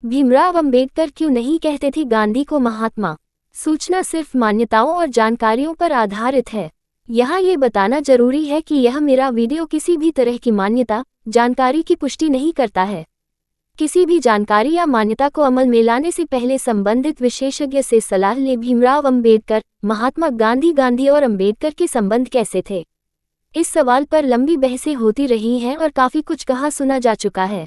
भीमराव अंबेडकर क्यों नहीं कहते थे गांधी को महात्मा? सूचना सिर्फ मान्यताओं और जानकारियों पर आधारित है। यहाँ ये बताना जरूरी है कि यह मेरा वीडियो किसी भी तरह की मान्यता, जानकारी की पुष्टि नहीं करता है। किसी भी जानकारी या मान्यता को अमल में लाने से पहले संबंधित विशेषज्ञ से सलाह लें। भीमराव अंबेडकर, महात्मा गांधी और अंबेडकर के संबंध कैसे थे? इस सवाल पर लंबी बहसें होती रही हैं और काफी कुछ कहा सुना जा चुका है।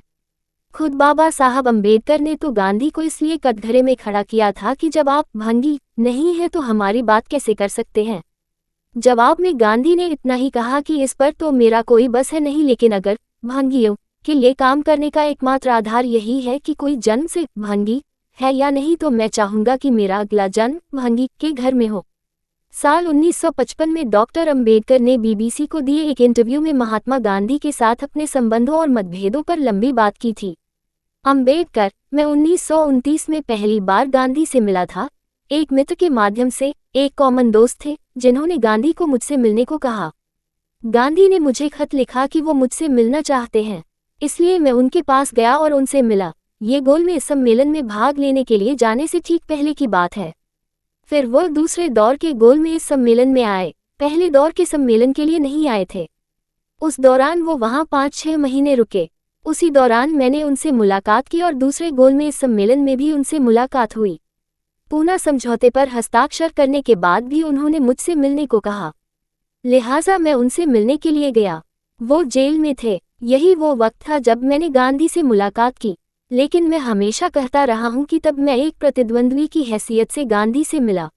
खुद बाबा साहब अंबेडकर ने तो गांधी को इसलिए कटघरे में खड़ा किया था कि जब आप भंगी नहीं है तो हमारी बात कैसे कर सकते हैं। जवाब में गांधी ने इतना ही कहा कि इस पर तो मेरा कोई बस है नहीं, लेकिन अगर भंगियों के लिए काम करने का एकमात्र आधार यही है कि कोई जन्म से भंगी है या नहीं, तो मैं चाहूंगा कि मेरा अगला जन्म भंगी के घर में हो। साल 1955 में डॉक्टर अंबेडकर ने बीबीसी को दिए एक इंटरव्यू में महात्मा गांधी के साथ अपने संबंधों और मतभेदों पर लंबी बात की थी। अंबेडकर, मैं 1929 में पहली बार गांधी से मिला था, एक मित्र के माध्यम से। एक कॉमन दोस्त थे जिन्होंने गांधी को मुझसे मिलने को कहा। गांधी ने मुझे खत लिखा कि वो मुझसे मिलना चाहते हैं, इसलिए मैं उनके पास गया और उनसे मिला। ये गोलमेज सम्मेलन में भाग लेने के लिए जाने से ठीक पहले की बात है। फिर वो दूसरे दौर के गोलमेज सम्मेलन में आए, पहले दौर के सम्मेलन के लिए नहीं आए थे। उस दौरान वो वहाँ 5-6 महीने रुके। उसी दौरान मैंने उनसे मुलाकात की और दूसरे गोलमेज सम्मेलन में भी उनसे मुलाकात हुई। पूना समझौते पर हस्ताक्षर करने के बाद भी उन्होंने मुझसे मिलने को कहा, लिहाजा मैं उनसे मिलने के लिए गया। वो जेल में थे। यही वो वक्त था जब मैंने गांधी से मुलाकात की, लेकिन मैं हमेशा कहता रहा हूं कि तब मैं एक प्रतिद्वंद्वी की हैसियत से गांधी से मिला।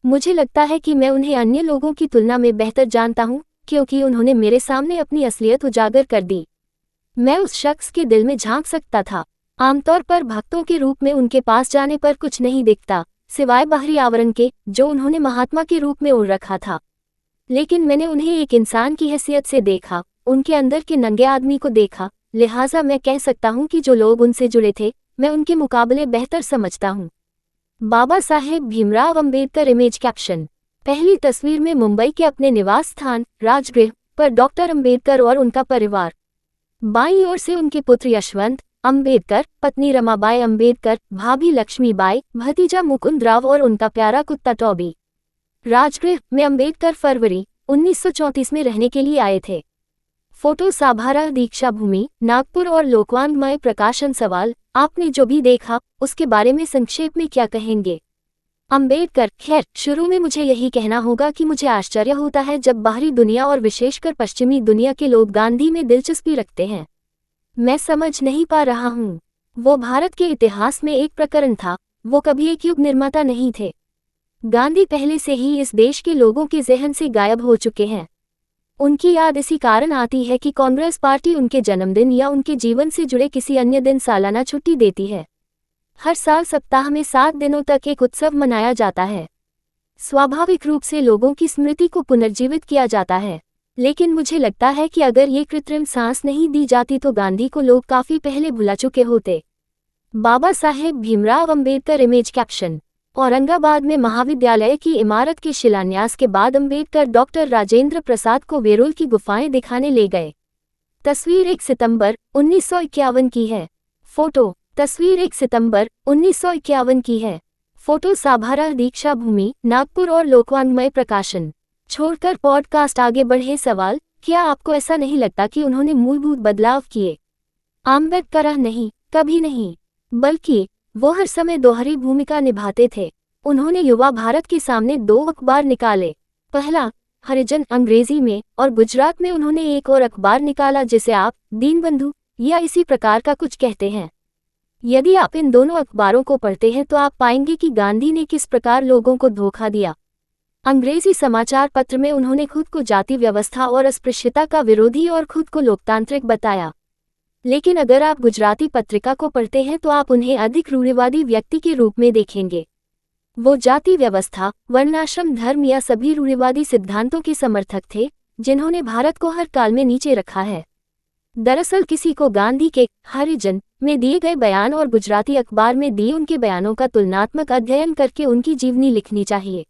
मुझे लगता है कि मैं उन्हें अन्य लोगों की तुलना में बेहतर जानता हूं, क्योंकि उन्होंने मेरे सामने अपनी असलियत उजागर कर दी। मैं उस शख्स के दिल में झांक सकता था। आमतौर पर भक्तों के रूप में उनके पास जाने पर कुछ नहीं दिखता, सिवाय बाहरी आवरण के जो उन्होंने महात्मा के रूप में ओढ़ रखा था। लेकिन मैंने उन्हें एक इंसान की हैसियत से देखा, उनके अंदर के नंगे आदमी को देखा। लिहाजा मैं कह सकता हूं कि जो लोग उनसे जुड़े थे, मैं उनके मुकाबले बेहतर समझता हूं। Baba Saheb Bhimrao Ambedkar image caption. पहली तस्वीर में मुंबई के अपने निवास स्थान राजगृह पर डॉक्टर अंबेडकर और उनका परिवार। बाईं ओर से उनके पुत्र यशवंत अंबेडकर, पत्नी रमाबाई अंबेडकर, भाभी लक्ष्मीबाई, भतीजा मुकुंदराव और उनका प्यारा कुत्ता टॉबी। राजगृह में अंबेडकर फरवरी 1934 में रहने के लिए आए थे। फोटो साभारा दीक्षा भूमि, नागपुर और लोकवाङ्मय प्रकाशन। सवाल, आपने जो भी देखा उसके बारे में संक्षेप में क्या कहेंगे? अंबेडकर, खैर शुरू में मुझे यही कहना होगा कि मुझे आश्चर्य होता है जब बाहरी दुनिया और विशेषकर पश्चिमी दुनिया के लोग गांधी में दिलचस्पी रखते हैं। मैं समझ नहीं पा रहा हूँ। वो भारत के इतिहास में एक प्रकरण था, वो कभी एक युग निर्माता नहीं थे। गांधी पहले से ही इस देश के लोगों के ज़हन से गायब हो चुके हैं। उनकी याद इसी कारण आती है कि कांग्रेस पार्टी उनके जन्मदिन या उनके जीवन से जुड़े किसी अन्य दिन सालाना छुट्टी देती है। हर साल सप्ताह में 7 दिनों तक एक उत्सव मनाया जाता है। स्वाभाविक रूप से लोगों की स्मृति को पुनर्जीवित किया जाता है, लेकिन मुझे लगता है कि अगर ये कृत्रिम सांस नहीं दी जाती तो गांधी को लोग काफी पहले भुला चुके होते। Baba Saheb Bhimrao Ambedkar image caption. औरंगाबाद में महाविद्यालय की इमारत के शिलान्यास के बाद अंबेडकर डॉक्टर राजेंद्र प्रसाद को वेरुल की गुफाएं दिखाने ले गए। तस्वीर 1 सितंबर 1951 की है। फोटो। तस्वीर 1 सितंबर 1951 की है। फोटो साभारा दीक्षा भूमि, नागपुर और लोकवाङ्मय प्रकाशन। छोड़कर पॉडकास्ट आगे बढ़े। सवाल, क्या आपको ऐसा नहीं लगता कि उन्होंने मूलभूत बदलाव किए? आम्बेडकर, नहीं, कभी नहीं, बल्कि वो हर समय दोहरी भूमिका निभाते थे। उन्होंने युवा भारत के सामने 2 अखबार निकाले। पहला हरिजन अंग्रेजी में, और गुजरात में उन्होंने एक और अखबार निकाला जिसे आप दीनबंधु या इसी प्रकार का कुछ कहते हैं। यदि आप इन दोनों अखबारों को पढ़ते हैं तो आप पाएंगे कि गांधी ने किस प्रकार लोगों को धोखा दिया। अंग्रेजी समाचार पत्र में उन्होंने खुद को जाति व्यवस्था और अस्पृश्यता का विरोधी और खुद को लोकतांत्रिक बताया, लेकिन अगर आप गुजराती पत्रिका को पढ़ते हैं तो आप उन्हें अधिक रूढ़िवादी व्यक्ति के रूप में देखेंगे। वो जाति व्यवस्था, वर्णाश्रम धर्म या सभी रूढ़िवादी सिद्धांतों के समर्थक थे जिन्होंने भारत को हर काल में नीचे रखा है। दरअसल किसी को गांधी के हरिजन में दिए गए बयान और गुजराती अखबार में दिए उनके बयानों का तुलनात्मक अध्ययन करके उनकी जीवनी लिखनी चाहिए।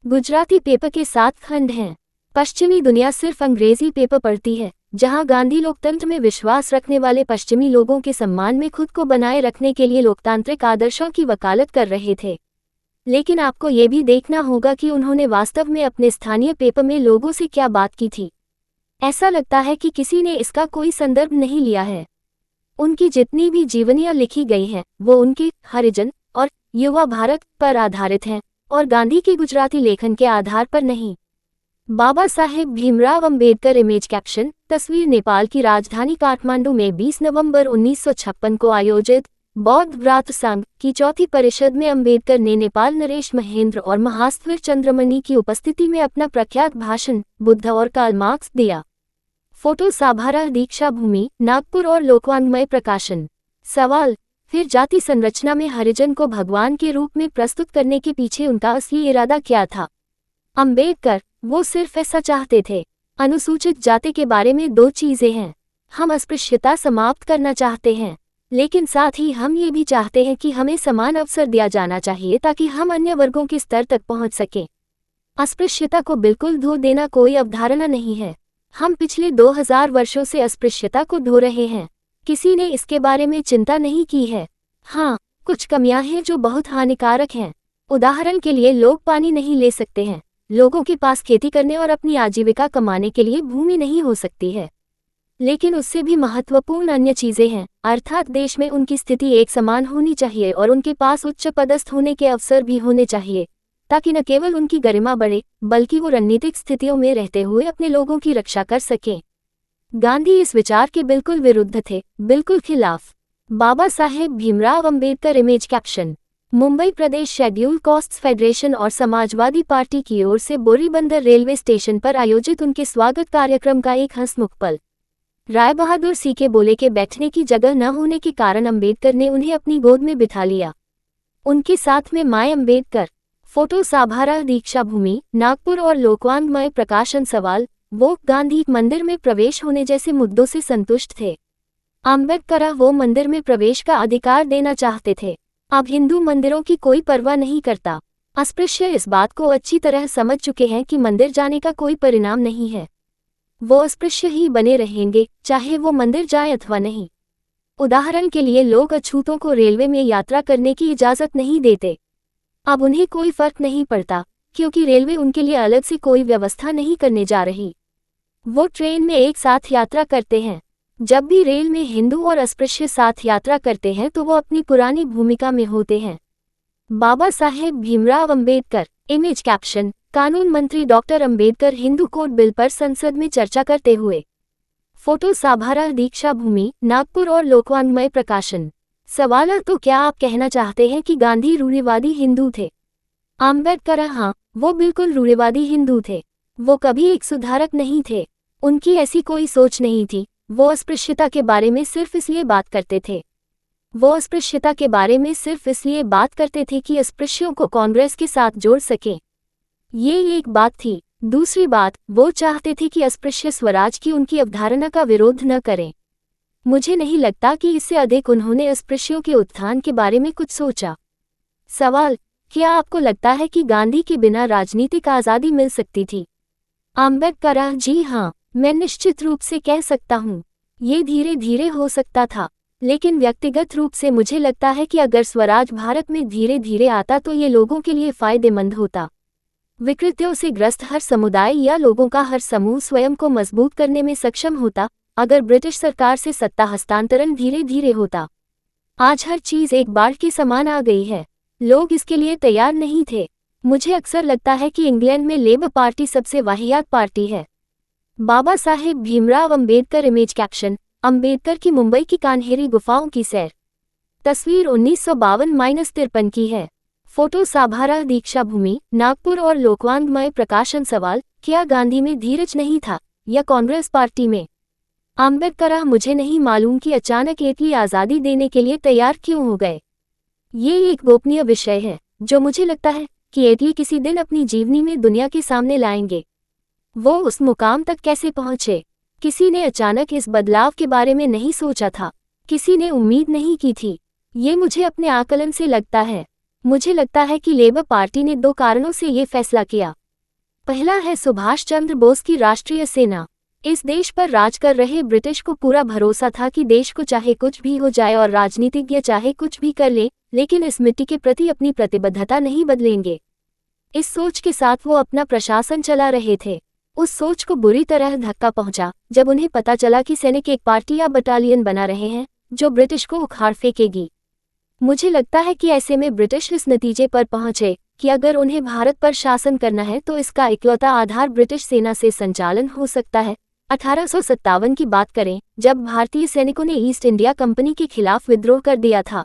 गुजराती पेपर के 7 खंड हैं। पश्चिमी दुनिया सिर्फ अंग्रेजी पेपर पढ़ती है, जहां गांधी लोकतंत्र में विश्वास रखने वाले पश्चिमी लोगों के सम्मान में खुद को बनाए रखने के लिए लोकतांत्रिक आदर्शों की वकालत कर रहे थे। लेकिन आपको ये भी देखना होगा कि उन्होंने वास्तव में अपने स्थानीय पेपर में लोगों से क्या बात की थी। ऐसा लगता है कि किसी ने इसका कोई संदर्भ नहीं लिया है। उनकी जितनी भी जीवनियां लिखी गई हैं, वो उनके हरिजन और युवा भारत पर आधारित हैं और गांधी के गुजराती लेखन के आधार पर नहीं। Baba Saheb Bhimrao Ambedkar image caption. तस्वीर नेपाल की राजधानी काठमांडू में 20 नवंबर 1956 को आयोजित बौद्ध व्रात संघ की चौथी परिषद में अंबेडकर ने नेपाल नरेश महेंद्र और महास्थिर चंद्रमणि की उपस्थिति में अपना प्रख्यात भाषण बुद्ध और कार्ल मार्क्स दिया। फोटो साभारा दीक्षा भूमि, नागपुर और लोकवाङ्मय प्रकाशन। सवाल, फिर जाति संरचना में हरिजन को भगवान के रूप में प्रस्तुत करने के पीछे उनका असली इरादा क्या था? अंबेडकर, वो सिर्फ ऐसा चाहते थे। अनुसूचित जाति के बारे में दो चीजें हैं। हम अस्पृश्यता समाप्त करना चाहते हैं, लेकिन साथ ही हम ये भी चाहते हैं कि हमें समान अवसर दिया जाना चाहिए ताकि हम अन्य वर्गों के स्तर तक पहुंच सकें। अस्पृश्यता को बिल्कुल धो देना कोई अवधारणा नहीं है। हम पिछले 2000 वर्षों से अस्पृश्यता को धो रहे हैं। किसी ने इसके बारे में चिंता नहीं की है। हाँ, कुछ कमियां हैं जो बहुत हानिकारक हैं। उदाहरण के लिए, लोग पानी नहीं ले सकते हैं। लोगों के पास खेती करने और अपनी आजीविका कमाने के लिए भूमि नहीं हो सकती है। लेकिन उससे भी महत्वपूर्ण अन्य चीजें हैं, अर्थात देश में उनकी स्थिति एक समान होनी चाहिए और उनके पास उच्च पदस्थ होने के अवसर भी होने चाहिए, ताकि न केवल उनकी गरिमा बढ़े, बल्कि वो रणनीतिक स्थितियों में रहते हुए अपने लोगों की रक्षा कर सकें। गांधी इस विचार के बिल्कुल विरुद्ध थे, बिल्कुल खिलाफ। Baba Saheb Bhimrao Ambedkar image caption. मुंबई प्रदेश शेड्यूल कास्ट्स फेडरेशन और समाजवादी पार्टी की ओर से बोरीबंदर रेलवे स्टेशन पर आयोजित उनके स्वागत कार्यक्रम का एक हंसमुख पल। राय बहादुर सीके बोले के बैठने की जगह न होने के कारण अंबेडकर ने उन्हें अपनी गोद में बिठा लिया। उनके साथ में माय अंबेडकर। फोटो साभारा दीक्षा भूमि, नागपुर और लोकवाङ्मय प्रकाशन। सवाल, वो गांधी मंदिर में प्रवेश होने जैसे मुद्दों से संतुष्ट थे। अंबेडकर वो मंदिर में प्रवेश का अधिकार देना चाहते थे। अब हिंदू मंदिरों की कोई परवाह नहीं करता। अस्पृश्य इस बात को अच्छी तरह समझ चुके हैं कि मंदिर जाने का कोई परिणाम नहीं है। वो अस्पृश्य ही बने रहेंगे, चाहे वो मंदिर जाए अथवा नहीं। उदाहरण के लिए, लोग अछूतों को रेलवे में यात्रा करने की इजाजत नहीं देते। अब उन्हें कोई फर्क नहीं पड़ता, क्योंकि रेलवे उनके लिए अलग से कोई व्यवस्था नहीं करने जा रही। वो ट्रेन में एक साथ यात्रा करते हैं। जब भी रेल में हिंदू और अस्पृश्य साथ यात्रा करते हैं तो वो अपनी पुरानी भूमिका में होते हैं। Baba Saheb Bhimrao Ambedkar image caption. कानून मंत्री doctor Ambedkar Hindu code bill पर संसद में चर्चा करते हुए। फोटो साभारा दीक्षा भूमि, नागपुर और लोकवाङ्मय प्रकाशन। सवाल, तो क्या आप कहना चाहते हैं कि गांधी रूढ़िवादी हिंदू थे? अंबेडकर, हाँ, वो बिल्कुल रूढ़िवादी हिंदू थे। वो कभी एक सुधारक नहीं थे। उनकी ऐसी कोई सोच नहीं थी। वो अस्पृश्यता के बारे में सिर्फ इसलिए बात करते थे। वो अस्पृश्यता के बारे में सिर्फ इसलिए बात करते थे कि अस्पृश्यों को कांग्रेस के साथ जोड़ सकें। ये एक बात थी। दूसरी बात, वो चाहते थे कि अस्पृश्य स्वराज की उनकी अवधारणा का विरोध न करें। मुझे नहीं लगता कि इससे अधिक उन्होंने अस्पृश्यों के उत्थान के बारे में कुछ सोचा। सवाल, क्या आपको लगता है कि गांधी के बिना राजनीतिक आज़ादी मिल सकती थी? अंबेडकर, जी हाँ, मैं निश्चित रूप से कह सकता हूँ। ये धीरे धीरे हो सकता था, लेकिन व्यक्तिगत रूप से मुझे लगता है कि अगर स्वराज भारत में धीरे धीरे आता तो ये लोगों के लिए फायदेमंद होता। विकृतियों से ग्रस्त हर समुदाय या लोगों का हर समूह स्वयं को मजबूत करने में सक्षम होता अगर ब्रिटिश सरकार से सत्ता हस्तांतरण धीरे धीरे होता। आज हर चीज एक बाढ़ के समान आ गई है। लोग इसके लिए तैयार नहीं थे। मुझे अक्सर लगता है कि इंग्लैंड में लेबर पार्टी सबसे वाहियात पार्टी है। Baba Saheb Bhimrao Ambedkar image caption. अंबेडकर की मुंबई की कान्हेरी गुफाओं की सैर। तस्वीर 1952-53 की है। फोटो साभारा दीक्षा भूमि, नागपुर और लोकवाङ्मय प्रकाशन। सवाल, क्या गांधी में धीरज नहीं था या कांग्रेस पार्टी में? अंबेडकर, मुझे नहीं मालूम कि अचानक इटली आज़ादी देने के लिए तैयार क्यों हो गए। ये एक गोपनीय विषय है जो मुझे लगता है कि इटली किसी दिन अपनी जीवनी में दुनिया के सामने लाएंगे। वो उस मुकाम तक कैसे पहुंचे? किसी ने अचानक इस बदलाव के बारे में नहीं सोचा था। किसी ने उम्मीद नहीं की थी। ये मुझे अपने आकलन से लगता है। मुझे लगता है कि लेबर पार्टी ने 2 कारणों से ये फैसला किया। पहला है सुभाष चंद्र बोस की राष्ट्रीय सेना। इस देश पर राज कर रहे ब्रिटिश को पूरा भरोसा था कि देश को चाहे कुछ भी हो जाए और राजनीतिज्ञ चाहे कुछ भी कर ले, लेकिन इस मिट्टी के प्रति अपनी प्रतिबद्धता नहीं बदलेंगे। इस सोच के साथ वो अपना प्रशासन चला रहे थे। उस सोच को बुरी तरह धक्का पहुंचा जब उन्हें पता चला कि सैनिक एक पार्टी या बटालियन बना रहे हैं जो ब्रिटिश को उखाड़ फेंकेगी। मुझे लगता है कि ऐसे में ब्रिटिश इस नतीजे पर पहुंचे कि अगर उन्हें भारत पर शासन करना है तो इसका इकलौता आधार ब्रिटिश सेना से संचालन हो सकता है। 1857 की बात करें, जब भारतीय सैनिकों ने ईस्ट इंडिया कंपनी के खिलाफ विद्रोह कर दिया था।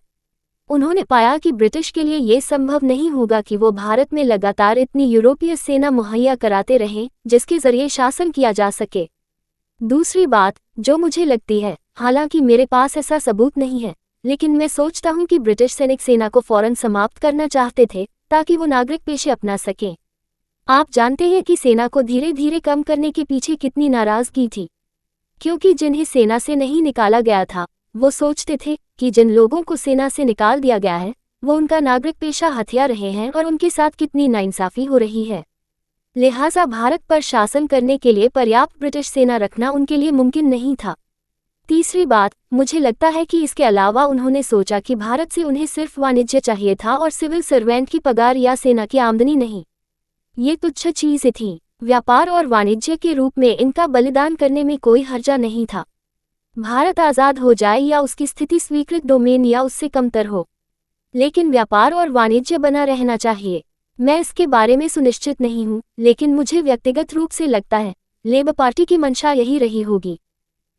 उन्होंने पाया कि ब्रिटिश के लिए ये संभव नहीं होगा कि वो भारत में लगातार इतनी यूरोपीय सेना मुहैया कराते रहें जिसके जरिए शासन किया जा सके। दूसरी बात जो मुझे लगती है, हालांकि मेरे पास ऐसा सबूत नहीं है, लेकिन मैं सोचता हूं कि ब्रिटिश सैनिक सेना को फौरन समाप्त करना चाहते थे ताकि वो नागरिक पेशे अपना सकें। आप जानते हैं कि सेना को धीरे धीरे कम करने के पीछे कितनी नाराजगी थी, क्योंकि जिन्हें सेना से नहीं निकाला गया था वो सोचते थे कि जिन लोगों को सेना से निकाल दिया गया है वो उनका नागरिक पेशा हथिया रहे हैं और उनके साथ कितनी नाइंसाफी हो रही है। लिहाजा भारत पर शासन करने के लिए पर्याप्त ब्रिटिश सेना रखना उनके लिए मुमकिन नहीं था। तीसरी बात, मुझे लगता है कि इसके अलावा उन्होंने सोचा कि भारत से उन्हें सिर्फ वाणिज्य चाहिए था और सिविल सर्वेंट की पगार या सेना की आमदनी नहीं। ये तुच्छ चीजें थीं। व्यापार और वाणिज्य के रूप में इनका बलिदान करने में कोई हर्जा नहीं था। भारत आज़ाद हो जाए या उसकी स्थिति स्वीकृत डोमेन या उससे कमतर हो, लेकिन व्यापार और वाणिज्य बना रहना चाहिए। मैं इसके बारे में सुनिश्चित नहीं हूँ, लेकिन मुझे व्यक्तिगत रूप से लगता है लेबर पार्टी की मंशा यही रही होगी।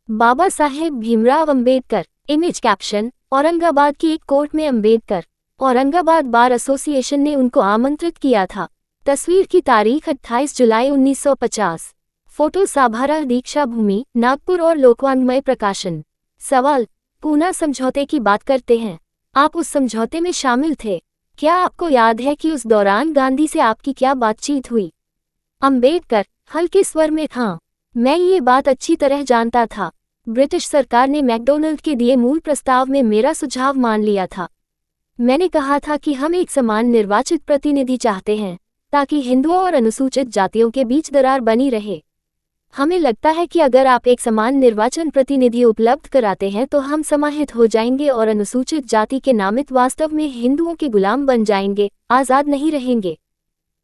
बाबा साहेब भीमराव अंबेडकर। इमेज कैप्शन, औरंगाबाद की एक कोर्ट में अंबेडकर। औरंगाबाद बार एसोसिएशन ने उनको आमंत्रित किया था। तस्वीर की तारीख 28 जुलाई 1950। फोटो साभारा दीक्षा भूमि, नागपुर और लोकवाङ्मय प्रकाशन। सवाल, पूना समझौते की बात करते हैं। आप उस समझौते में शामिल थे। क्या आपको याद है कि उस दौरान गांधी से आपकी क्या बातचीत हुई? अंबेडकर, हल्के स्वर में, हाँ, मैं ये बात अच्छी तरह जानता था। ब्रिटिश सरकार ने मैकडोनल्ड के दिए मूल प्रस्ताव में मेरा सुझाव मान लिया था। मैंने कहा था कि हम एक समान निर्वाचित प्रतिनिधि चाहते हैं ताकि हिंदुओं और अनुसूचित जातियों के बीच दरार बनी रहे। हमें लगता है कि अगर आप एक समान निर्वाचन प्रतिनिधि उपलब्ध कराते हैं तो हम समाहित हो जाएंगे और अनुसूचित जाति के नामित वास्तव में हिंदुओं के गुलाम बन जाएंगे, आज़ाद नहीं रहेंगे।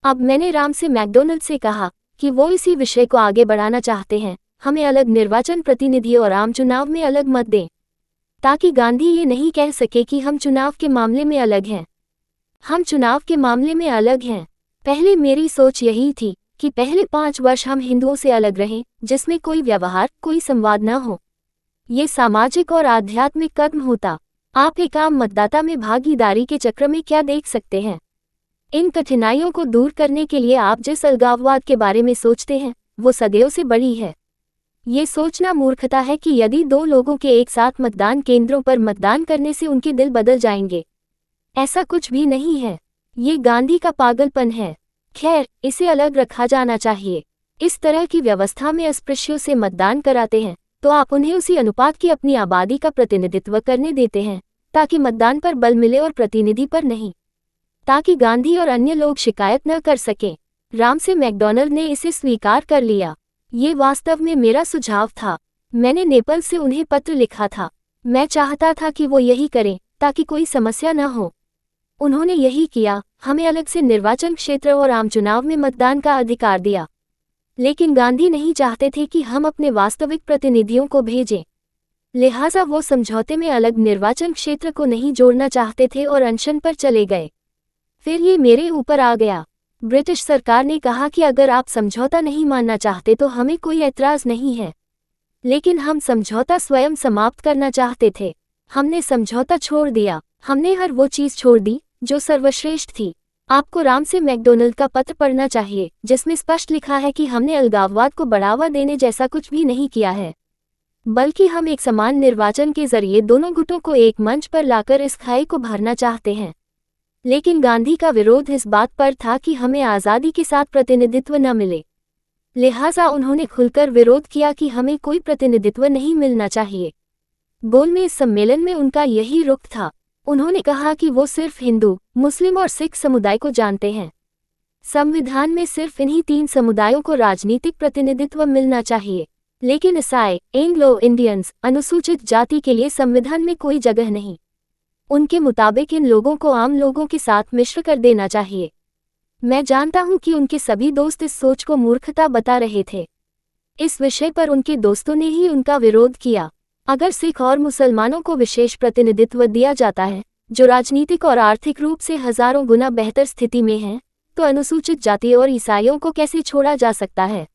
अब मैंने राम से मैकडोनल्ड से कहा कि वो इसी विषय को आगे बढ़ाना चाहते हैं। हमें अलग निर्वाचन प्रतिनिधि और आम चुनाव में अलग मत दें, ताकि गांधी ये नहीं कह सके कि हम चुनाव के मामले में अलग हैं। हम चुनाव के मामले में अलग हैं। पहले मेरी सोच यही थी कि पहले 5 वर्ष हम हिंदुओं से अलग रहें, जिसमें कोई व्यवहार, कोई संवाद न हो। ये सामाजिक और आध्यात्मिक कदम होता। आप एक आम मतदाता में भागीदारी के चक्र में क्या देख सकते हैं? इन कठिनाइयों को दूर करने के लिए आप जिस अलगाववाद के बारे में सोचते हैं वो सदैव से बड़ी है। ये सोचना मूर्खता है कि यदि 2 लोगों के एक साथ मतदान केंद्रों पर मतदान करने से उनके दिल बदल जाएंगे। ऐसा कुछ भी नहीं है। ये गांधी का पागलपन है। खैर, इसे अलग रखा जाना चाहिए। इस तरह की व्यवस्था में अस्पृश्यों से मतदान कराते हैं तो आप उन्हें उसी अनुपात की अपनी आबादी का प्रतिनिधित्व करने देते हैं ताकि मतदान पर बल मिले और प्रतिनिधि पर नहीं, ताकि गांधी और अन्य लोग शिकायत न कर सकें। राम से मैकडोनल्ड ने इसे स्वीकार कर लिया। ये वास्तव में मेरा सुझाव था। मैंने नेपल से उन्हें पत्र लिखा था। मैं चाहता था कि वो यही करें ताकि कोई समस्या न हो। उन्होंने यही किया, हमें अलग से निर्वाचन क्षेत्र और आम चुनाव में मतदान का अधिकार दिया। लेकिन गांधी नहीं चाहते थे कि हम अपने वास्तविक प्रतिनिधियों को भेजें। लिहाजा वो समझौते में अलग निर्वाचन क्षेत्र को नहीं जोड़ना चाहते थे और अनशन पर चले गए। फिर ये मेरे ऊपर आ गया। ब्रिटिश सरकार ने कहा कि अगर आप समझौता नहीं मानना चाहते तो हमें कोई ऐतराज नहीं है, लेकिन हम समझौता स्वयं समाप्त करना चाहते थे। हमने समझौता छोड़ दिया। हमने हर वो चीज़ छोड़ दी जो सर्वश्रेष्ठ थी। आपको राम से मैकडोनल्ड का पत्र पढ़ना चाहिए जिसमें स्पष्ट लिखा है कि हमने अलगाववाद को बढ़ावा देने जैसा कुछ भी नहीं किया है, बल्कि हम एक समान निर्वाचन के जरिए दोनों गुटों को एक मंच पर लाकर इस खाई को भरना चाहते हैं। लेकिन गांधी का विरोध इस बात पर था कि हमें आज़ादी के साथ प्रतिनिधित्व न मिले। लिहाजा उन्होंने खुलकर विरोध किया कि हमें कोई प्रतिनिधित्व नहीं मिलना चाहिए। गोलमेज सम्मेलन में उनका यही रुख था। उन्होंने कहा कि वो सिर्फ हिंदू, मुस्लिम और सिख समुदाय को जानते हैं। संविधान में सिर्फ इन्हीं 3 समुदायों को राजनीतिक प्रतिनिधित्व मिलना चाहिए। लेकिन ईसाई, एंग्लो इंडियंस, अनुसूचित जाति के लिए संविधान में कोई जगह नहीं। उनके मुताबिक इन लोगों को आम लोगों के साथ मिश्र कर देना चाहिए। मैं जानता हूं कि उनके सभी दोस्त इस सोच को मूर्खता बता रहे थे। इस विषय पर उनके दोस्तों ने ही उनका विरोध किया। अगर सिख और मुसलमानों को विशेष प्रतिनिधित्व दिया जाता है, जो राजनीतिक और आर्थिक रूप से हजारों गुना बेहतर स्थिति में हैं, तो अनुसूचित जाति और ईसाइयों को कैसे छोड़ा जा सकता है?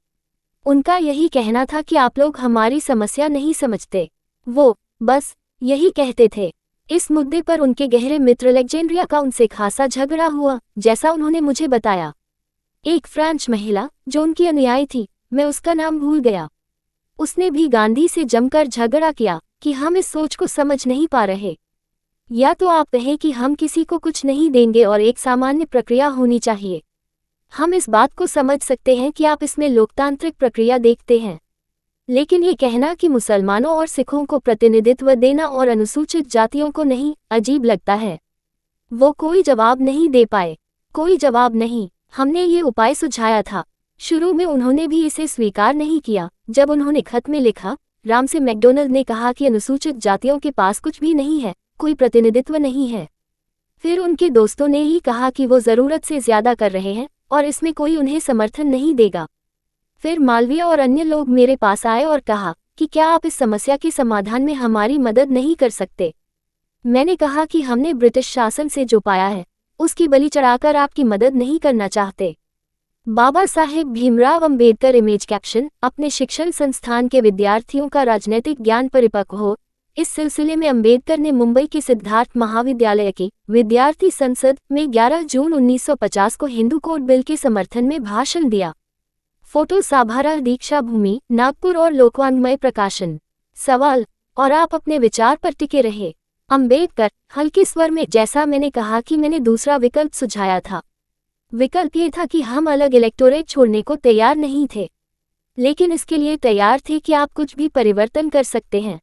उनका यही कहना था कि आप लोग हमारी समस्या नहीं समझते। वो बस यही कहते थे। इस मुद्दे पर उनके गहरे मित्र अलेक्जेंड्रिया का उनसे खासा झगड़ा हुआ, जैसा उन्होंने मुझे बताया। एक फ्रेंच महिला, जो उनकी अनुयायी थी, मैं उसका नाम भूल गया, उसने भी गांधी से जमकर झगड़ा किया कि हम इस सोच को समझ नहीं पा रहे। या तो आप कहें कि हम किसी को कुछ नहीं देंगे और एक सामान्य प्रक्रिया होनी चाहिए। हम इस बात को समझ सकते हैं कि आप इसमें लोकतांत्रिक प्रक्रिया देखते हैं, लेकिन ये कहना कि मुसलमानों और सिखों को प्रतिनिधित्व देना और अनुसूचित जातियों को नहीं, अजीब लगता है। वो कोई जवाब नहीं दे पाए। कोई जवाब नहीं। हमने ये उपाय सुझाया था। शुरू में उन्होंने भी इसे स्वीकार नहीं किया। जब उन्होंने खत में लिखा, राम से मैकडोनल्ड ने कहा कि अनुसूचित जातियों के पास कुछ भी नहीं है, कोई प्रतिनिधित्व नहीं है। फिर उनके दोस्तों ने ही कहा कि वो ज़रूरत से ज़्यादा कर रहे हैं और इसमें कोई उन्हें समर्थन नहीं देगा। फिर मालवीय और अन्य लोग मेरे पास आए और कहा कि क्या आप इस समस्या के समाधान में हमारी मदद नहीं कर सकते? मैंने कहा कि हमने ब्रिटिश शासन से जो पाया है, उसकी बलि चढ़ाकर आपकी मदद नहीं करना चाहते। बाबा साहेब भीमराव अंबेडकर इमेज कैप्शन, अपने शिक्षण संस्थान के विद्यार्थियों का राजनैतिक ज्ञान परिपक्व हो। इस सिलसिले में अंबेडकर ने मुंबई के सिद्धार्थ महाविद्यालय की विद्यार्थी संसद में 11 जून 1950 को हिंदू कोड बिल के समर्थन में भाषण दिया। फोटो साभारा दीक्षा भूमि, नागपुर और लोकवाङ्मय प्रकाशन। सवाल, और आप अपने विचार पर टिके रहे? अंबेडकर, हल्के स्वर में, जैसा मैंने कहा कि मैंने दूसरा विकल्प सुझाया था। विकल्प ये था कि हम अलग इलेक्टोरेट छोड़ने को तैयार नहीं थे, लेकिन इसके लिए तैयार थे कि आप कुछ भी परिवर्तन कर सकते हैं।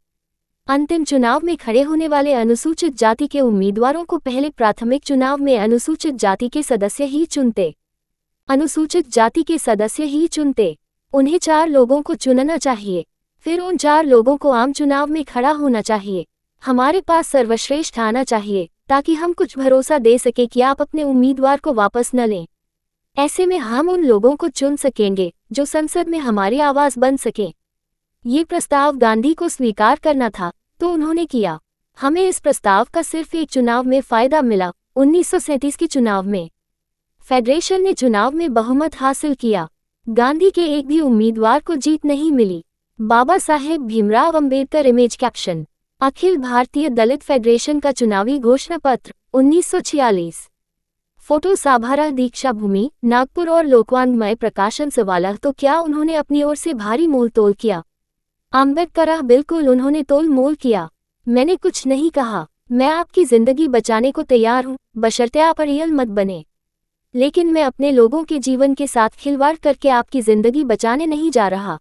अंतिम चुनाव में खड़े होने वाले अनुसूचित जाति के उम्मीदवारों को पहले प्राथमिक चुनाव में अनुसूचित जाति के सदस्य ही चुनते। अनुसूचित जाति के सदस्य ही चुनते। उन्हें 4 लोगों को चुनना चाहिए। फिर उन 4 लोगों को आम चुनाव में खड़ा होना चाहिए। हमारे पास सर्वश्रेष्ठ आना चाहिए, ताकि हम कुछ भरोसा दे सके कि आप अपने उम्मीदवार को वापस न लें। ऐसे में हम उन लोगों को चुन सकेंगे जो संसद में हमारी आवाज़ बन सके। ये प्रस्ताव गांधी को स्वीकार करना था, तो उन्होंने किया। हमें इस प्रस्ताव का सिर्फ एक चुनाव में फायदा मिला, 1937 के चुनाव में। फेडरेशन ने चुनाव में बहुमत हासिल किया। गांधी के एक भी उम्मीदवार को जीत नहीं मिली। बाबा साहेब भीमराव अंबेडकर इमेज कैप्शन, अखिल भारतीय दलित फेडरेशन का चुनावी घोषणा पत्र, 1946। फोटो साभारा दीक्षा भूमि, नागपुर और लोकवाङ्मय प्रकाशन। सवाल, तो क्या उन्होंने अपनी ओर से भारी मोल तोल किया? अंबेडकर, बिल्कुल, उन्होंने तोल मोल किया। मैंने कुछ नहीं कहा। मैं आपकी जिंदगी बचाने को तैयार हूँ, बशर्ते आप रियल मत बने। लेकिन मैं अपने लोगों के जीवन के साथ खिलवाड़ करके आपकी जिंदगी बचाने नहीं जा रहा।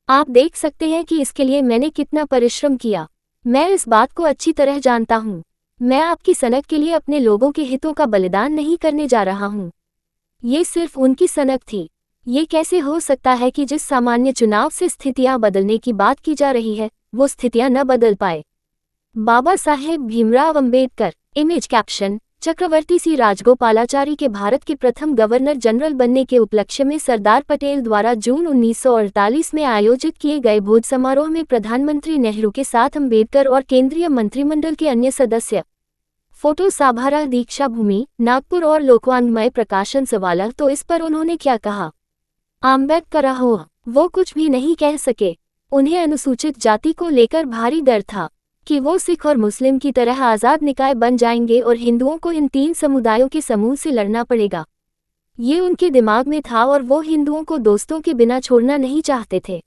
आप देख सकते हैं कि इसके लिए मैंने कितना परिश्रम किया। मैं इस बात को अच्छी तरह जानता हूँ। मैं आपकी सनक के लिए अपने लोगों के हितों का बलिदान नहीं करने जा रहा हूँ। ये सिर्फ उनकी सनक थी। ये कैसे हो सकता है कि जिस सामान्य चुनाव से स्थितियां बदलने की बात की जा रही है, वो स्थितियां न बदल पाए? बाबा साहेब भीमराव अंबेडकर इमेज कैप्शन, चक्रवर्ती सी राजगोपालाचारी के भारत के प्रथम गवर्नर जनरल बनने के उपलक्ष्य में सरदार पटेल द्वारा जून 1948 में आयोजित किए गए भोज समारोह में प्रधानमंत्री नेहरू के साथ अंबेडकर और केंद्रीय मंत्रिमंडल के अन्य सदस्य। फोटो साभारा दीक्षा भूमि, नागपुर और लोकवाङ्मय प्रकाशन। सवाल, तो इस पर उन्होंने क्या कहा? अंबेडकर, वो कुछ भी नहीं कह सके। उन्हें अनुसूचित जाति को लेकर भारी डर था कि वो सिख और मुस्लिम की तरह आज़ाद निकाय बन जाएंगे और हिंदुओं को इन 3 समुदायों के समूह से लड़ना पड़ेगा। ये उनके दिमाग में था और वो हिंदुओं को दोस्तों के बिना छोड़ना नहीं चाहते थे।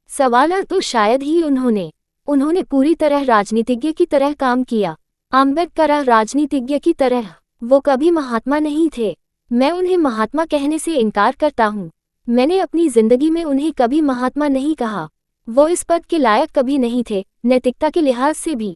सवाल, तो शायद ही उन्होंने पूरी तरह राजनीतिज्ञ की तरह काम किया। अंबेडकर, राजनीतिज्ञ की तरह? वो कभी महात्मा नहीं थे। मैं उन्हें महात्मा कहने से इनकार करता हूँ। मैंने अपनी जिंदगी में उन्हें कभी महात्मा नहीं कहा। वो इस पद के लायक कभी नहीं थे, नैतिकता के लिहाज से भी।